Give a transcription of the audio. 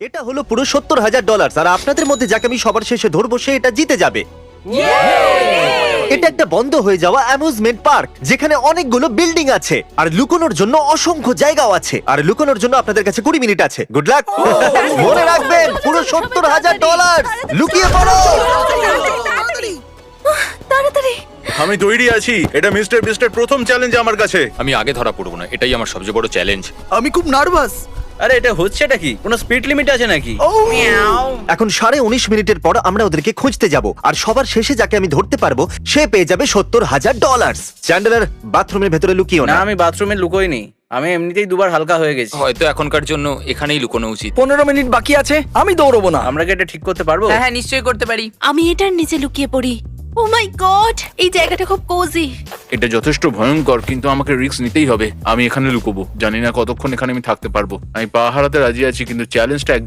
এটা হলো পুরো $70,000 আর আপনাদের মধ্যে যাকে আমি সবার শেষে ধরবো সে এটা জিতে যাবে। এটা একটা বন্ধ হয়ে যাওয়া অ্যামিউজমেন্ট পার্ক যেখানে অনেকগুলো বিল্ডিং আছে আর লুকোনোর জন্য অসংখ্য জায়গাও আছে আর লুকোনোর জন্য আপনাদের কাছে 20 মিনিট আছে। Good luck. মনে রাখবেন পুরো $70,000 লুকিয়ে পড়ো। তাড়াতাড়ি। আমি তৈরি আছি। এটা মিস্টার বিস্টের প্রথম চ্যালেঞ্জ আমার কাছে। আমি আগে ধরা পড়বো না, এটাই আমার সবচেয়ে বড় চ্যালেঞ্জ। আমি খুব নার্ভাস। আরে এটা হচ্ছেটা কি? কোনো স্পিড লিমিট আছে নাকি? এখন 19.5 মিনিটের পর আমরা ওদেরকে খুঁজতে যাব আর সবার শেষে যাকে আমি ধরতে পারবো সে পেয়ে যাবে $70,000। চ্যান্ডেলার বাথরুমের ভেতরে লুকিও না, না। আমি বাথরুমে লুকোইনি। আমি এমনিতেই দুবার হালকা হয়ে গেছি। হয়তো এখনকার জন্য এখানেই লুকোনো উচিত। 15 মিনিট বাকি আছে, আমি দৌড়বো না। আমরা কি এটা ঠিক করতে পারবো? হ্যাঁ হ্যাঁ, নিশ্চয়ই করতে পারি। আমি এটার নিচে লুকিয়ে পড়ি। ও মাই গড, এই জায়গাটা খুব কোজি। এটা যথেষ্ট ভয়ঙ্কর, কিন্তু আমাকে রিস্ক নিতেই হবে। আমি এখানে লুকোবো, জানি না কতক্ষণ এখানে আমি থাকতে পারবো। আমি পা হারাতে রাজি আছি, কিন্তু চ্যালেঞ্জটা একদম